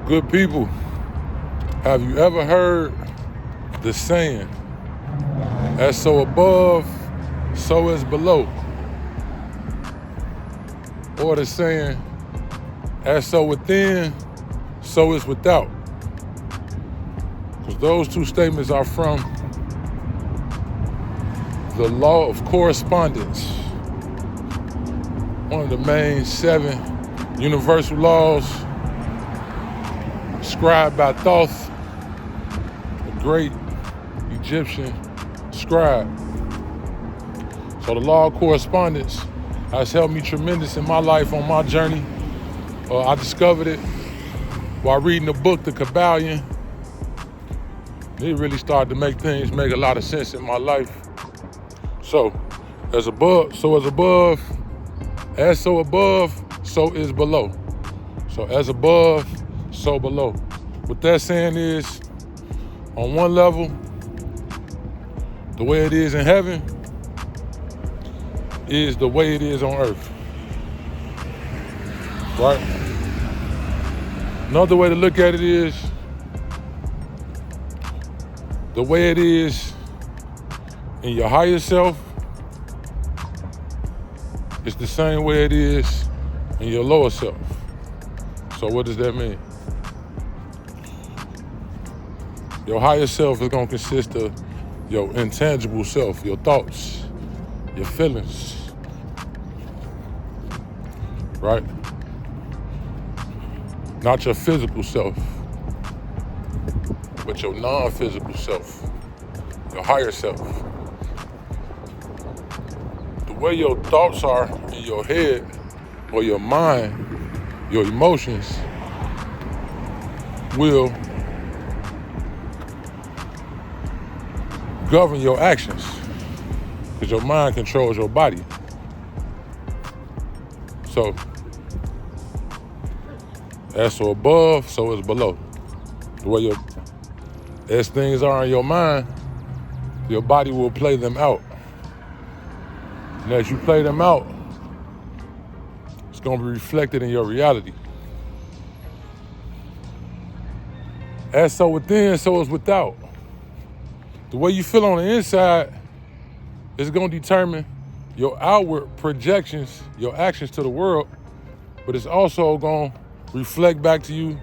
Good people, have you ever heard the saying, as so above, so is below? Or the saying, as so within, so is without? Because those two statements are from the law of correspondence, one of the main 7 universal laws scribed by Thoth, a great Egyptian scribe. So the law of correspondence has helped me tremendous in my life on my journey. I discovered it while reading the book, The Kabbalion. It really started to make things make a lot of sense in my life. So, as above, so as above, as so above, so is below. So as above, so below. What that saying is, on one level, the way it is in heaven is the way it is on earth. Right? Another way to look at it is, the way it is in your higher self is the same way it is in your lower self. So what does that mean? Your higher self is going to consist of your intangible self, your thoughts, your feelings, right? Not your physical self, but your non-physical self, your higher self. The way your thoughts are in your head or your mind, your emotions will govern your actions, because your mind controls your body. So, as so above, so is below. The way as things are in your mind, your body will play them out. And as you play them out, it's going to be reflected in your reality. As so within, so is without. The way you feel on the inside is going to determine your outward projections, your actions to the world, but it's also going to reflect back to you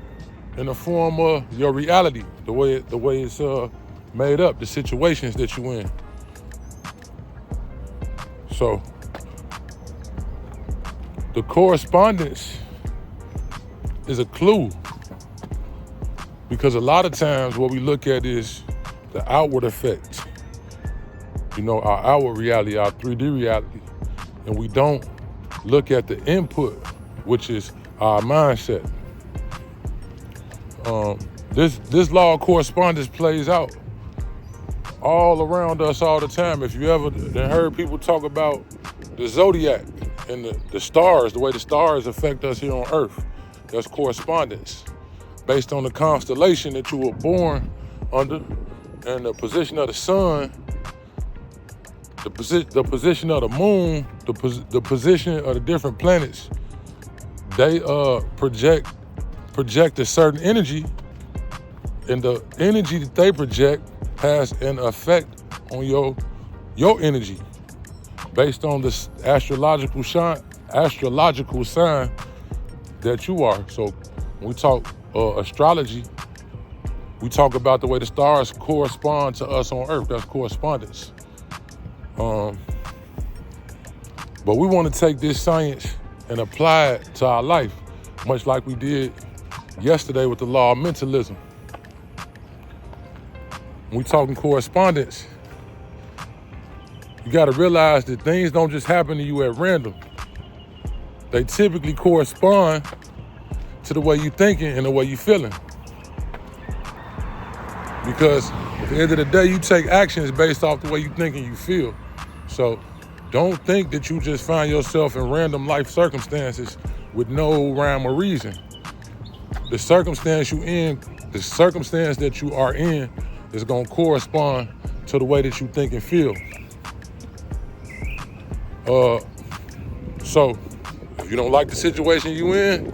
in the form of your reality, the way it's made up, the situations that you in. So, the correspondence is a clue, because a lot of times what we look at is the outward effects, our outward reality, our 3D reality, and we don't look at the input, which is our mindset. This law of correspondence plays out all around us all the time. If you ever heard people talk about the zodiac and the stars, the way the stars affect us here on Earth, that's correspondence. Based on the constellation that you were born under, and the position of the sun, the position of the moon, the position of the different planets, they project a certain energy, and the energy that they project has an effect on your energy based on the astrological sign that you are. So when we talk astrology, we talk about the way the stars correspond to us on Earth. That's correspondence. But we want to take this science and apply it to our life, much like we did yesterday with the law of mentalism. When we talking correspondence, you got to realize that things don't just happen to you at random. They typically correspond to the way you're thinking and the way you're feeling. Because at the end of the day, you take actions based off the way you think and you feel. So don't think that you just find yourself in random life circumstances with no rhyme or reason. The circumstance that you are in is going to correspond to the way that you think and feel. So if you don't like the situation you in,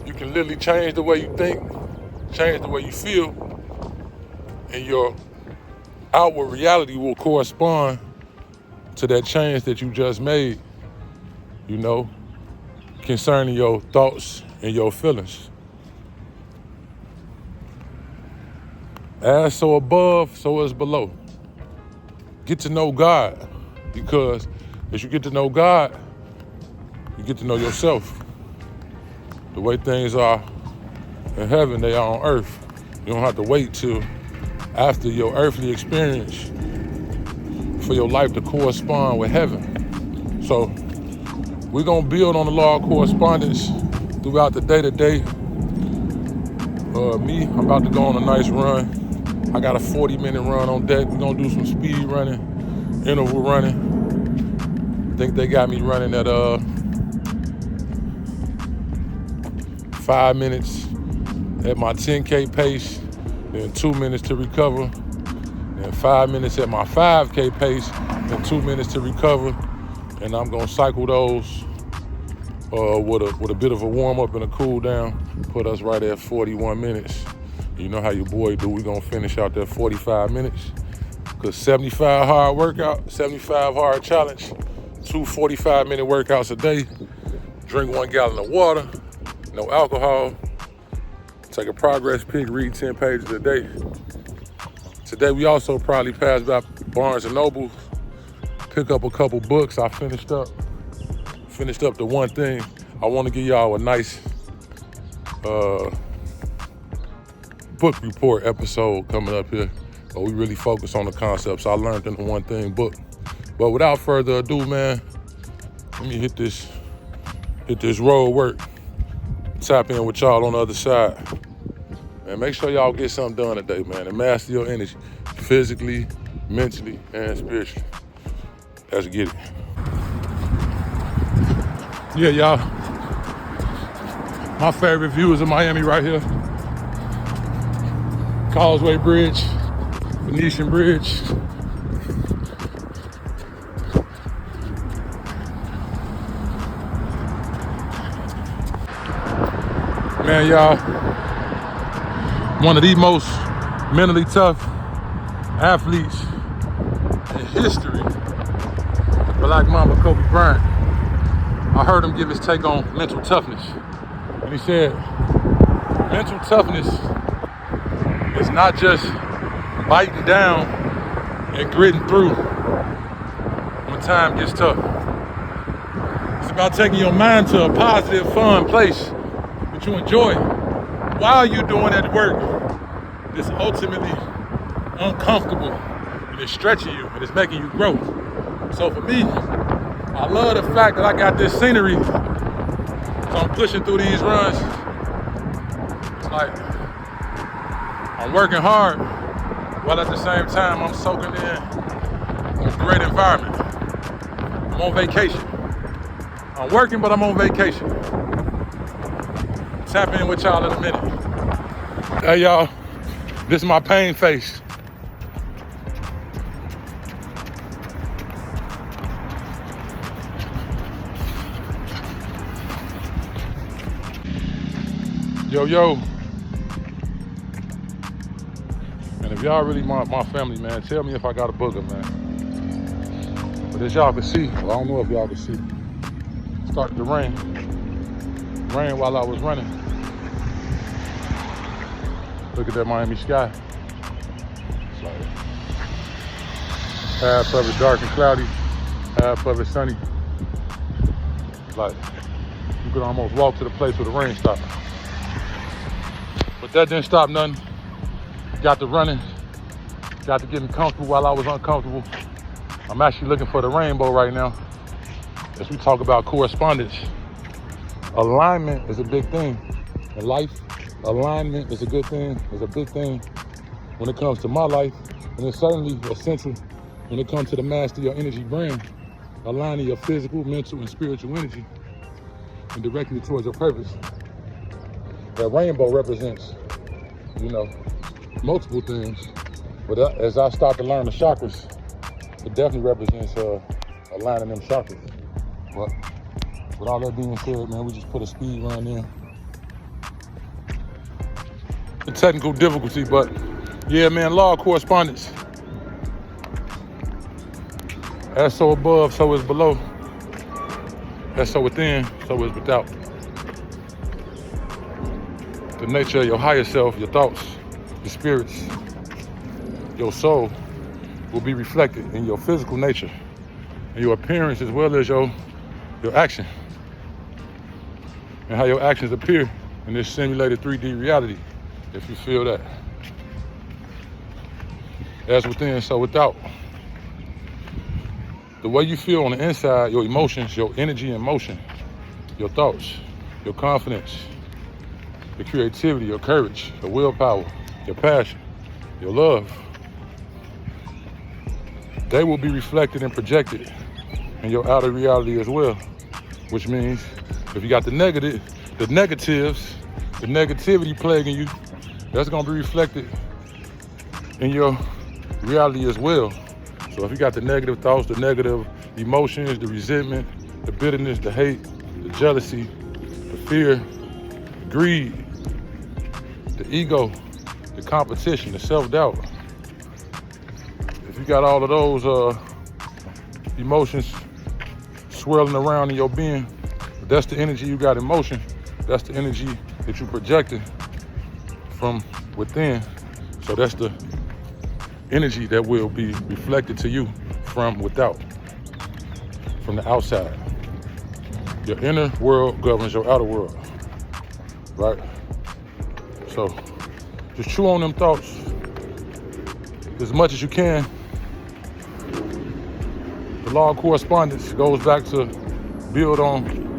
you can literally change the way you think change the way you feel, and your outward reality will correspond to that change that you just made, you know, concerning your thoughts and your feelings. As so above, so is below. Get to know God, because as you get to know God, you get to know yourself. The way things are in heaven, they are on earth. You don't have to wait till after your earthly experience for your life to correspond with heaven. So we're gonna build on the law of correspondence throughout the day-to-day. Me, I'm about to go on a nice run. I got a 40-minute run on deck. We're gonna do some speed running, interval running. I think they got me running at 5 minutes at my 10K pace, then 2 minutes to recover, then 5 minutes at my 5K pace, then 2 minutes to recover, and I'm gonna cycle those with a bit of a warm up and a cool down, put us right at 41 minutes. You know how your boy do, we gonna finish out that 45 minutes. Cause 75 hard workout, 75 hard challenge, 2 45-minute workouts a day, drink 1 gallon of water, no alcohol, take a progress pic, read 10 pages a day. Today we also probably passed by Barnes & Noble, pick up a couple books. I finished up the one thing. I want to give y'all a nice book report episode coming up here, but we really focus on the concepts I learned in the one thing book. But without further ado, man, let me hit this road work. Tap in with y'all on the other side. And make sure y'all get something done today, man, and master your energy, physically, mentally, and spiritually. Let's get it. Yeah, y'all. My favorite view is of Miami right here. Causeway Bridge, Venetian Bridge. Man, y'all, one of the most mentally tough athletes in history, Black Mamba Kobe Bryant. I heard him give his take on mental toughness. And he said, mental toughness is not just biting down and gritting through when time gets tough. It's about taking your mind to a positive, fun place that you enjoy while you're doing that work that's ultimately uncomfortable and it's stretching you and it's making you grow. So for me, I love the fact that I got this scenery, so I'm pushing through these runs. It's like I'm working hard, while at the same time I'm soaking in a great environment. I'm on vacation. I'm working, but I'm on vacation. Tap in with y'all in a minute. Hey y'all, this is my pain face. Yo. And if y'all really my family, man, tell me if I got a booger, man. But as y'all can see, well, I don't know if y'all can see, it started to rain. Rain while I was running. Look at that Miami sky. It's like half of it dark and cloudy, half of it sunny. It's like you could almost walk to the place where the rain stopped. But that didn't stop nothing. Got to running, got to getting comfortable while I was uncomfortable. I'm actually looking for the rainbow right now. As we talk about correspondence, alignment is a big thing in life. Alignment is a good thing, is a big thing when it comes to my life. And it's certainly essential when it comes to the master your energy brand, aligning your physical, mental, and spiritual energy and directing it towards your purpose. That rainbow represents, multiple things. But as I start to learn the chakras, it definitely represents aligning them chakras. But with all that being said, man, we just put a speed run in. the technical difficulty, but yeah, man, law of correspondence. As so above, so is below. As so within, so is without. The nature of your higher self, your thoughts, your spirits, your soul will be reflected in your physical nature and your appearance, as well as your action, and how your actions appear in this simulated 3D reality, if you feel that. As within, so without. The way you feel on the inside, your emotions, your energy and motion, your thoughts, your confidence, your creativity, your courage, your willpower, your passion, your love, they will be reflected and projected in your outer reality as well. Which means if you got the negatives, the negativity plaguing you, that's gonna be reflected in your reality as well. So if you got the negative thoughts, the negative emotions, the resentment, the bitterness, the hate, the jealousy, the fear, the greed, the ego, the competition, the self-doubt, if you got all of those emotions swirling around in your being, that's the energy you got in motion. That's the energy that you projected from within. So that's the energy that will be reflected to you from without, from the outside. Your inner world governs your outer world, right? So just chew on them thoughts as much as you can. The law of correspondence goes back to build on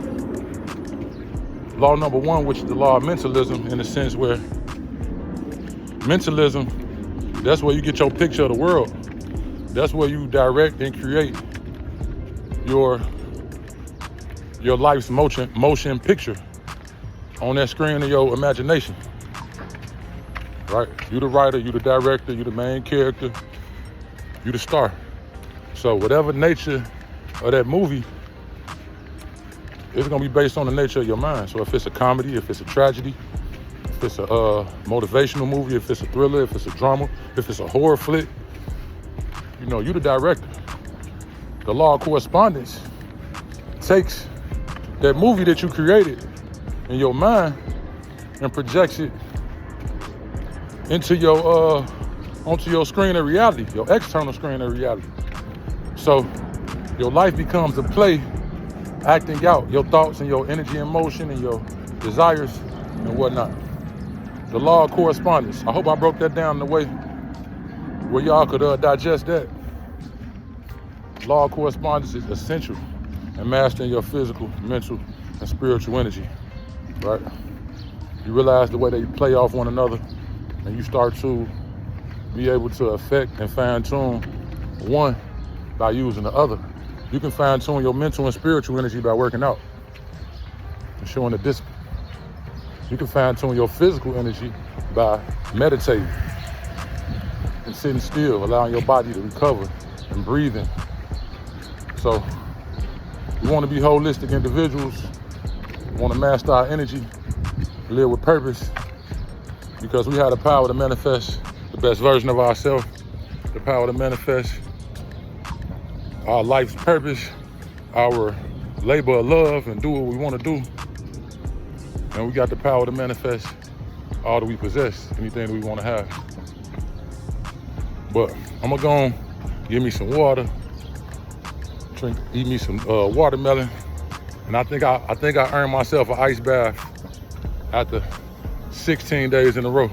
law number one, which is the law of mentalism, in a sense where mentalism, that's where you get your picture of the world. That's where you direct and create your life's motion picture on that screen of your imagination, right? You the writer, you the director, you the main character, you the star. So whatever nature of that movie, it's gonna be based on the nature of your mind. So if it's a comedy, if it's a tragedy, if it's a motivational movie, if it's a thriller, if it's a drama, if it's a horror flick, you know, you the director. The law of correspondence takes that movie that you created in your mind and projects it into your onto your screen of reality, your external screen of reality. So your life becomes a play acting out your thoughts and your energy and motion and your desires and whatnot. The law of correspondence. I hope I broke that down in a way where y'all could digest that. Law of correspondence is essential in mastering your physical, mental, and spiritual energy, right? You realize the way they play off one another, and you start to be able to affect and fine-tune one by using the other. You can fine-tune your mental and spiritual energy by working out and showing the discipline. You can fine-tune your physical energy by meditating and sitting still, allowing your body to recover and breathing. So we want to be holistic individuals. We want to master our energy, live with purpose, because we have the power to manifest the best version of ourselves, the power to manifest our life's purpose, our labor of love, and do what we want to do. And we got the power to manifest all that we possess, anything that we want to have. But I'm gonna go on, give me some water, eat me some watermelon, and I think I earned myself an ice bath after 16 days in a row.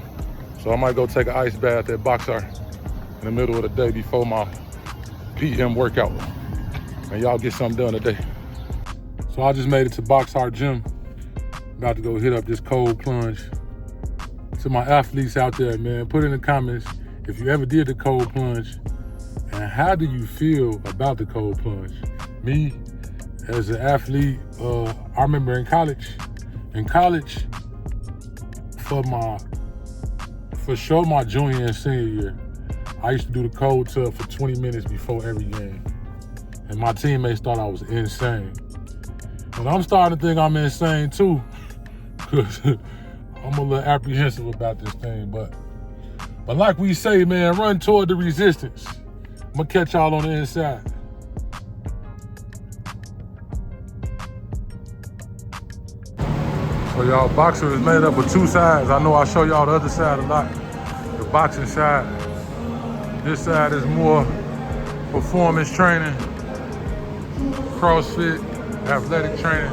So I might go take an ice bath at Boxar in the middle of the day before my PM workout, and y'all get something done today. So I just made it to Boxar Gym. About to go hit up this cold plunge. To my athletes out there, man, put in the comments if you ever did the cold plunge, and how do you feel about the cold plunge? Me, as an athlete, I remember in college, for sure my junior and senior year, I used to do the cold tub for 20 minutes before every game. And my teammates thought I was insane. And I'm starting to think I'm insane too, because I'm a little apprehensive about this thing, but like we say, man, run toward the resistance. I'm gonna catch y'all on the inside. So y'all, boxing is made up of two sides. I know I show y'all the other side a lot, the boxing side. This side is more performance training, CrossFit, athletic training.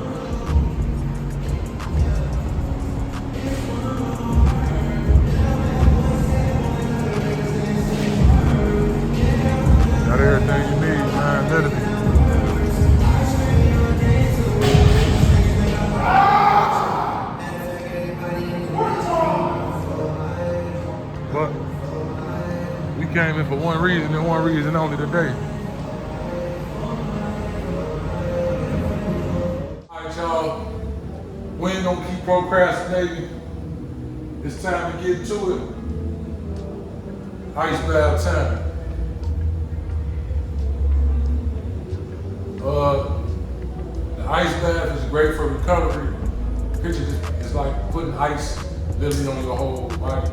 Got everything you need, man, literally. But we came in for one reason and one reason only today. All right, y'all. We ain't gonna keep procrastinating. It's time to get to it. Ice bath time. The ice bath is great for recovery. Picture this, it's like putting ice literally on your whole body.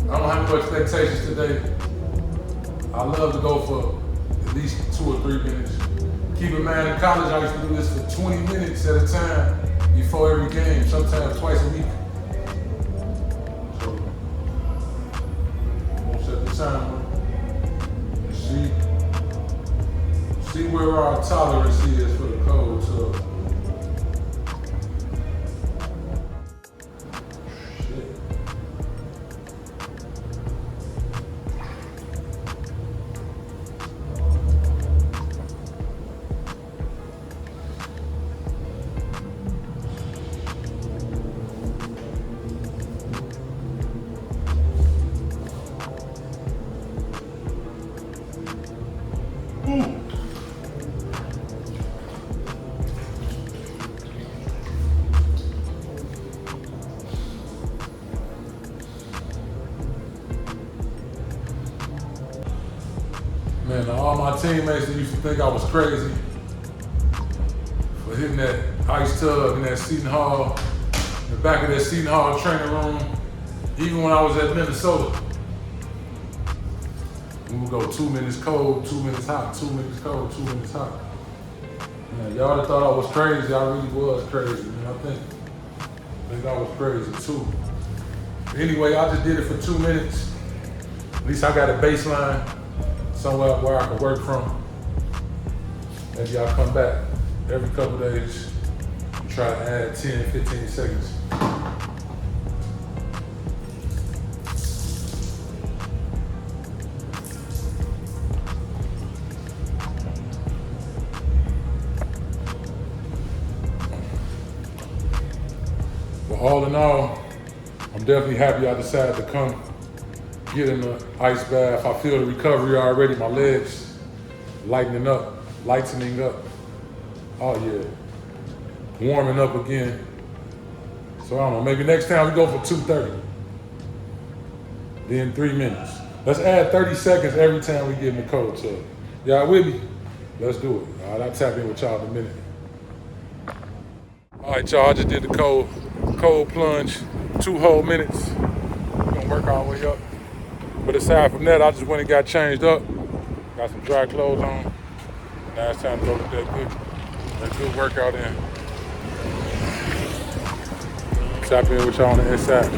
I don't have no expectations today. I love to go for at least 2 or 3 minutes. Keep in mind, in college I used to do this for 20 minutes at a time before every game, sometimes twice a week. So, we'll set the timer and see where our tolerance is for the cold. So, man, all my teammates that used to think I was crazy for hitting that ice tub in that Seton Hall, in the back of that Seton Hall training room, even when I was at Minnesota. We would go 2 minutes cold, 2 minutes hot, 2 minutes cold, 2 minutes hot. Man, y'all that thought I was crazy, I really was crazy, man. I think I was crazy too. Anyway, I just did it for 2 minutes. At least I got a baseline somewhere where I can work from. Maybe I'll come back every couple days and try to add 10, 15 seconds. But all in all, I'm definitely happy I decided to come get in the ice bath. I feel the recovery already. My legs lightening up. Oh yeah, warming up again. So I don't know, maybe next time we go for 2:30. Then 3 minutes. Let's add 30 seconds every time we get in the cold tub. Y'all with me? Let's do it. All right, I'll tap in with y'all in a minute. All right, y'all, I just did the cold plunge, 2 whole minutes. We're gonna work our way up. But aside from that, I just went and got changed up, got some dry clothes on. Now it's time to go get that good workout in. Tap in with y'all on the inside.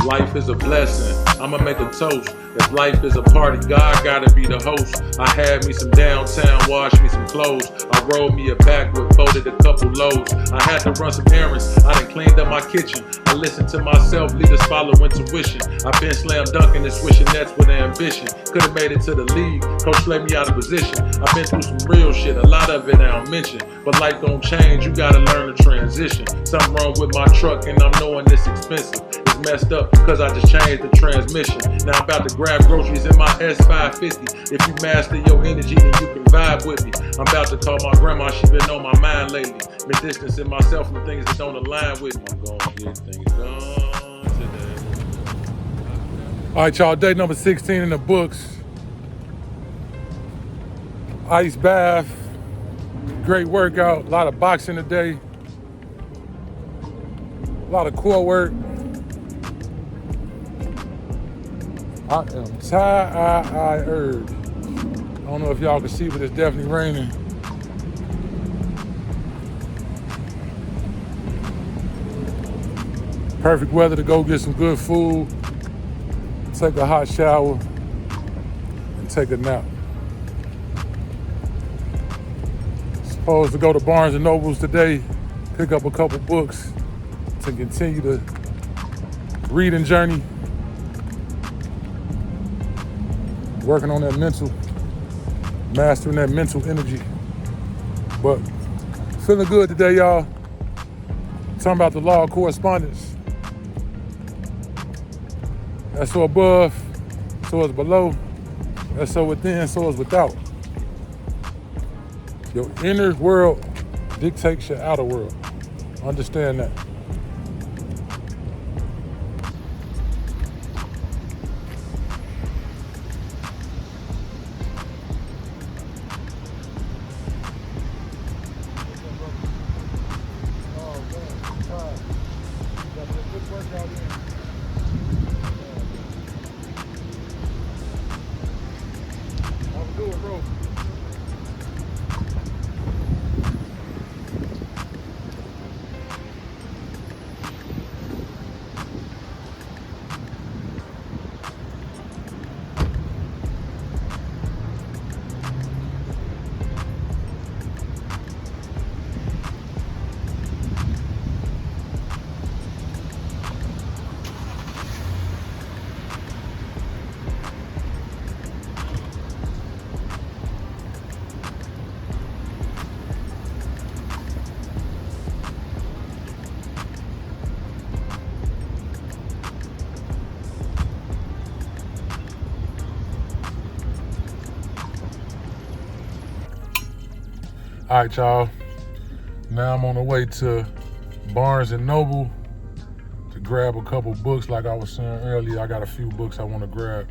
Life is a blessing, I'ma make a toast. If life is a party, God gotta be the host. I had me some downtown, washed me some clothes. I rolled me a backwood, folded a couple loads. I had to run some errands, I done cleaned up my kitchen. I listened to myself, leaders follow intuition. I've been slam dunking and swishing nets with ambition. Could've made it to the league, coach laid me out of position. I've been through some real shit, a lot of it I don't mention. But life don't change, you gotta learn to transition. Something wrong with my truck and I'm knowing it's expensive. It's messed up cause I just changed the transmission. Now I'm about to grab groceries in my S550. If you master your energy, then you can vibe with me. I'm about to call my grandma, she been on my mind lately. Been distancing myself from things that don't align with me. I'm gonna get things done today. All right, y'all, day number 16 in the books. Ice bath, great workout, a lot of boxing today, a lot of core work. I am tired. I don't know if y'all can see, but it's definitely raining. Perfect weather to go get some good food, take a hot shower, and take a nap. Supposed to go to Barnes and Nobles today, pick up a couple books to continue the reading journey. Working on that mental, mastering that mental energy. But feeling good today, y'all. Talking about the law of correspondence. That's so above, so is below. That's so within, so is without. Your inner world dictates your outer world. Understand that. All right, y'all. Now I'm on the way to Barnes and Noble to grab a couple books. Like I was saying earlier, I got a few books I want to grab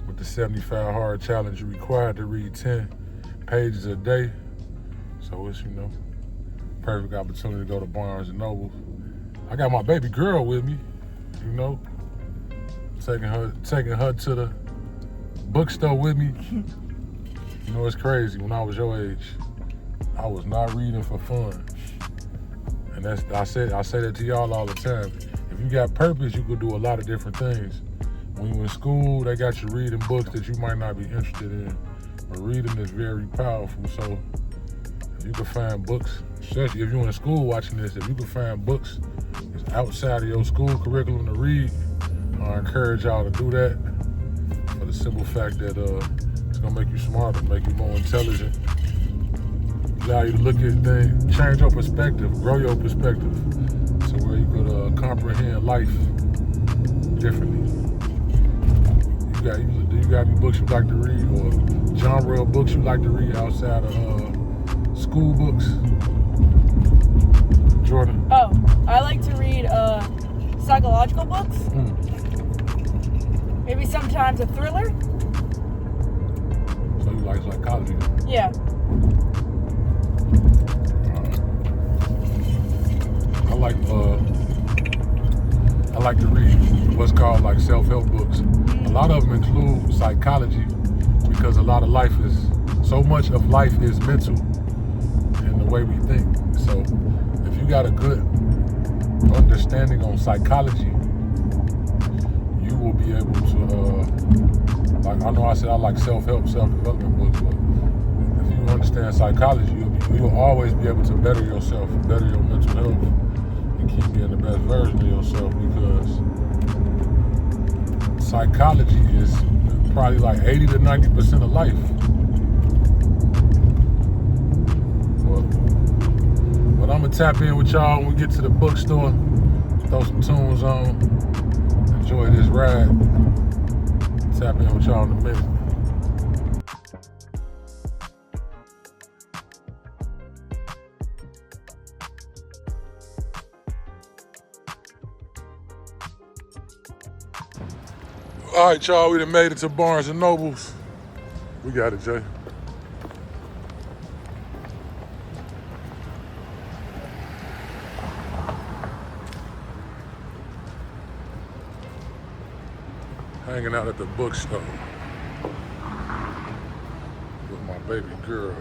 with the 75 hard challenge. You're required to read 10 pages a day. So it's, perfect opportunity to go to Barnes and Noble. I got my baby girl with me, taking her to the bookstore with me. It's crazy. When I was your age, I was not reading for fun. And I say that to y'all all the time. If you got purpose, you could do a lot of different things. When you're in school, they got you reading books that you might not be interested in. But reading is very powerful. So if you can find books, especially if you're in school watching this, if you can find books that's outside of your school curriculum to read, I encourage y'all to do that for the simple fact that it's gonna make you smarter, make you more intelligent, allow you to look at things, change your perspective, grow your perspective to where you could comprehend life differently. Do you got any books you like to read or genre of books you like to read outside of school books? Jordan? Oh, I like to read psychological books. Maybe sometimes a thriller. So you like psychology? Yeah. I like to read what's called like self-help books. A lot of them include psychology because so much of life is mental and the way we think. So if you got a good understanding on psychology, you will be able to, I know I said I like self-help, self-development books, but if you understand psychology, you'll always be able to better yourself, better your mental health, and keep being the best version of yourself, because psychology is probably like 80 to 90% of life. But I'm gonna tap in with y'all when we get to the bookstore, throw some tunes on, enjoy this ride, tap in with y'all in a minute. All right, y'all, we done made it to Barnes and Nobles. We got it, Jay. hanging out at the bookstore with my baby girl.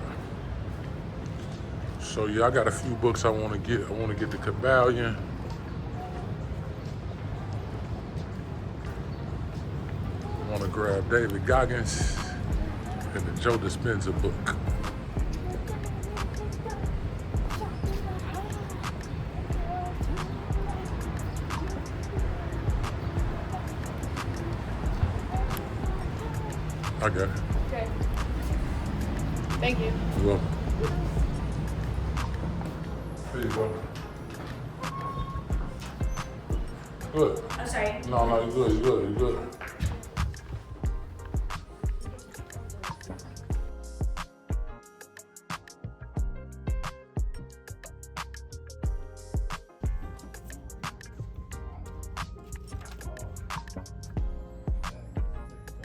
So yeah, I got a few books I want to get. I want to get the Kabbalion. I want to grab David Goggins and the Joe Dispenza book. I got it. Okay. Thank you. You're welcome. There you go. Good. I'm sorry. No, you're good, you're good, you're good.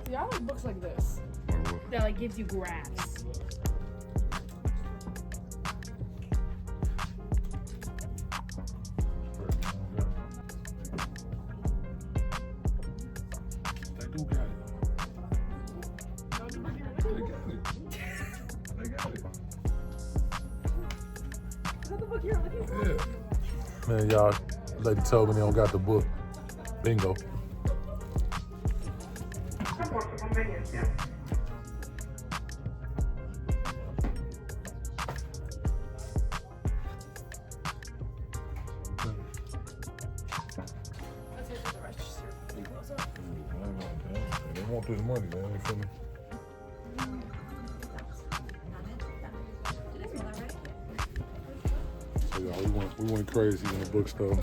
Yeah, I like books like this. That like gives you graphs. They do got it. They got it. Is that the book you're looking for? Yeah. Man, y'all, lady told me they don't got the book. Bingo. Let's get to the register. They want this money, man. You feel me? So y'all, we went crazy in the bookstore.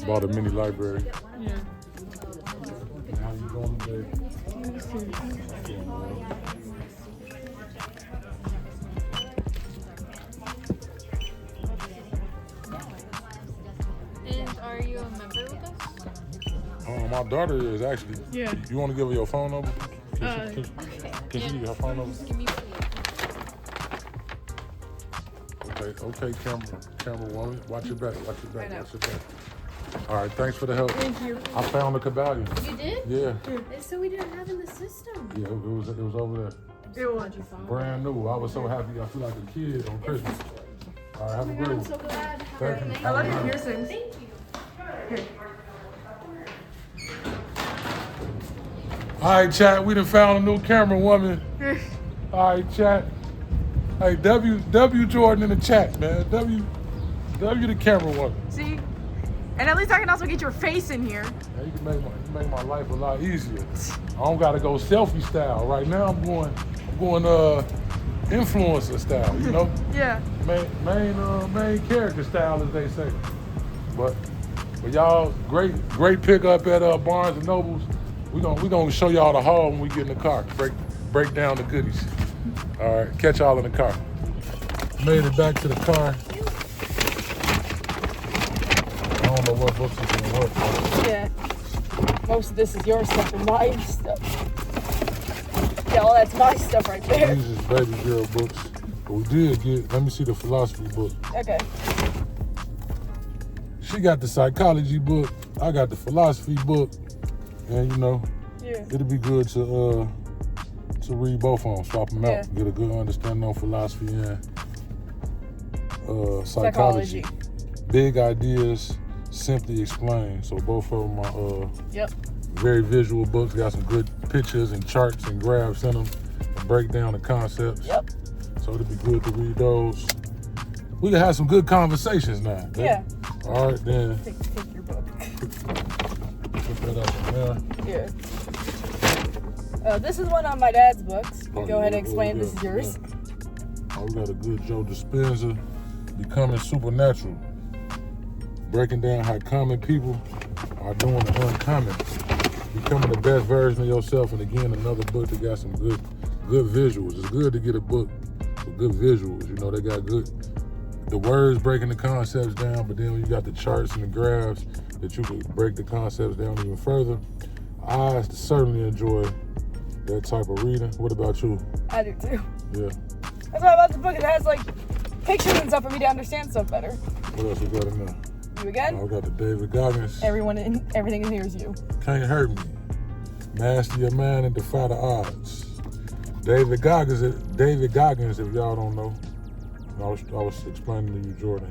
Bought a mini library. Yeah. How you going today? And are you a member with us? My daughter is actually. Yeah. You want to give her your phone number? Can she Yeah. give you her phone number? Just give me a Okay, camera woman. Watch your back, watch your back, I know. watch your back. All right, thanks for the help. Thank you. I found the Kabbalion. You did? Yeah, So we didn't have in the system. yeah, it was over there. It was. Brand new. I was so happy. I feel like a kid on Christmas. All right, have a great I'm one. so glad. Thank you. I like your piercings. Thank you. All right, chat. We done found a new camera woman. All right, chat. Hey, W Jordan in the chat, man. W the camera woman. See? And at least I can also get your face in here. Yeah, you can make my life a lot easier. I don't gotta go selfie style. Right now I'm going influencer style, you know? Yeah. Main character style, as they say. But y'all, great pickup at Barnes and Nobles. We gonna show y'all the haul when we get in the car. Break down the goodies. All right, catch y'all in the car. Made it back to the car. I don't know what books is gonna work for. Yeah. Most of this is your stuff and my stuff. Yeah, well, that's my stuff right there. These is baby girl books. But we did get, let me see the philosophy book. Okay. She got the psychology book. I got the philosophy book. And you know, Yeah. it'll be good to read both of them, swap them Yeah. out, get a good understanding on philosophy and psychology. Big ideas, simply explained. So both of them are Yep. very visual books. Got some good pictures and charts and graphs in them to break down the concepts. Yep. So it'll be good to read those. We can have some good conversations now. Yeah. All right, then. Take your book. Put that up there. Yeah. This is one on my dad's books. Oh, Go ahead and yeah, explain. yeah, This is yours. yeah. Oh, we got a good Joe Dispenza, Becoming Supernatural. Breaking down how common people are doing the uncommon. Becoming the best version of yourself. And again, another book that got some good visuals. It's good to get a book with good visuals. You know, they got the words breaking the concepts down, but then when you got the charts and the graphs that you could break the concepts down even further. I certainly enjoy that type of reading. What about you? I do too. Yeah. That's why I love the book. It has like pictures and stuff for me to understand stuff better. What else we got in there? You again? I got the David Goggins. Everything in here is you. Can't hurt me. Master your mind and defy the odds. David Goggins, if y'all don't know, I was explaining to you, Jordan.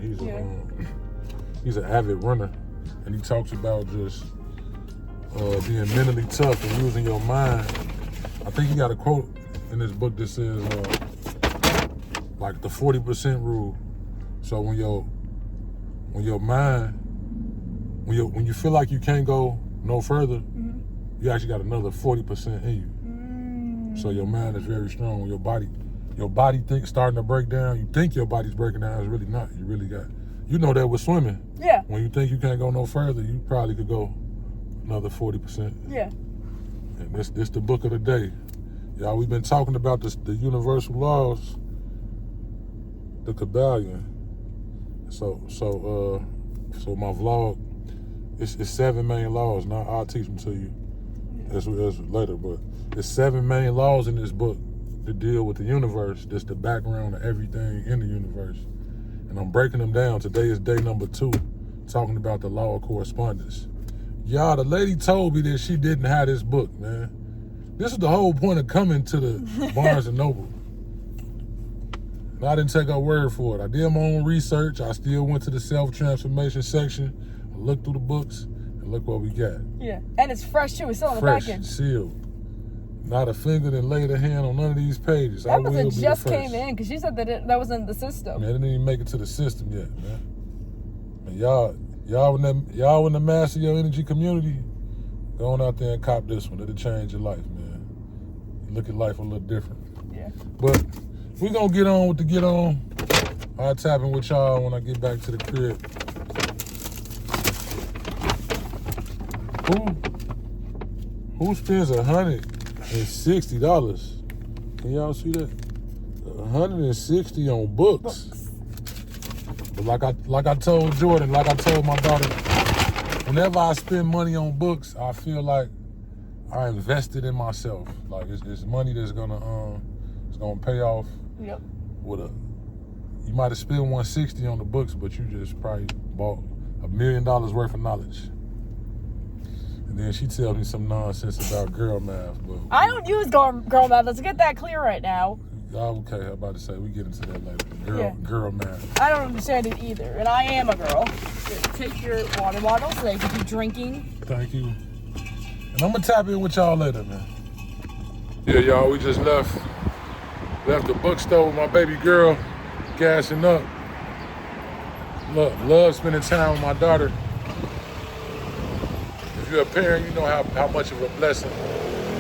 He's an avid runner, and he talks about just being mentally tough and using your mind. I think he got a quote in this book that says like the 40% rule. So when your mind, when you feel like you can't go no further, you actually got another 40% in you. So your mind is very strong. When your body thinks starting to break down, you think your body's breaking down, it's really not. You really got, you know that with swimming. Yeah. When you think you can't go no further, you probably could go another 40%. Yeah. And this the book of the day. Y'all, we've been talking about the universal laws, the Kabbalion. So my vlog, it's 7 main laws. Now I'll teach them to you as later, but there's 7 main laws in this book to deal with the universe. That's the background of everything in the universe. And I'm breaking them down. Today is day number 2, talking about the law of correspondence. Y'all, the lady told me that she didn't have this book, man. This is the whole point of coming to the Barnes & Noble. And I didn't take her word for it. I did my own research. I still went to the self-transformation section. I looked through the books, and look what we got. Yeah, and it's fresh too. It's still on the Fresh, back end. sealed. Not a finger that laid a hand on none of these pages. That must have just came in, because she said that that wasn't in the system. Man, it didn't even make it to the system yet, man. And y'all in the master your energy community, go on out there and cop this one. It'll change your life, man. You look at life a little different. Yeah. But we're gonna get on with the get on. I'll tap in with y'all when I get back to the crib. Who spends $160? Can y'all see that? $160 on books. But like I told Jordan, like I told my daughter, whenever I spend money on books, I feel like I invested in myself. Like it's money that's gonna pay off. Yep. You might have spent $160 on the books, but you just probably bought $1 million worth of knowledge. And then she tells me some nonsense about girl math. But I don't use girl math. Let's get that clear right now. Okay, I'm about to say, we get into that later. Girl math. I don't understand it either, and I am a girl. Take your water bottle so you can keep drinking. Thank you. And I'm gonna tap in with y'all later, man. Yeah, y'all, we just left the bookstore with my baby girl, gassing up. Love spending time with my daughter. If you're a parent, you know how much of a blessing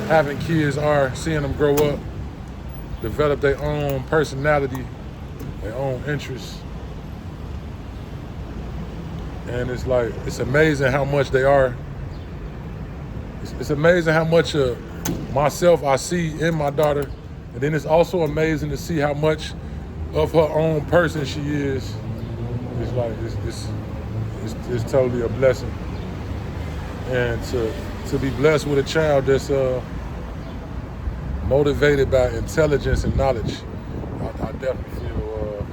having kids are, seeing them grow up, develop their own personality, their own interests. And it's amazing how much they are. It's amazing how much of myself I see in my daughter. And then it's also amazing to see how much of her own person she is. It's totally a blessing. And to be blessed with a child that's motivated by intelligence and knowledge, I definitely feel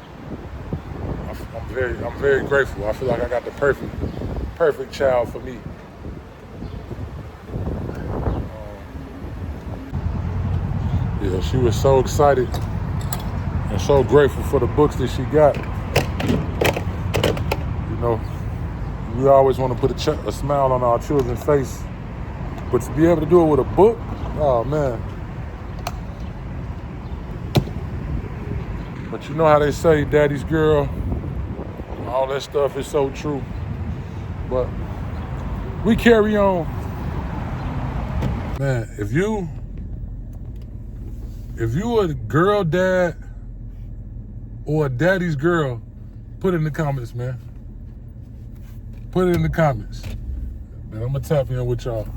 I'm very grateful. I feel like I got the perfect child for me. Yeah, she was so excited and so grateful for the books that she got. You know, we always want to put a smile on our children's face, but to be able to do it with a book, oh man. But you know how they say, daddy's girl, all that stuff is so true. But we carry on. Man, if you a girl dad or a daddy's girl, put it in the comments, man. Put it in the comments. Man, I'm gonna tap in with y'all.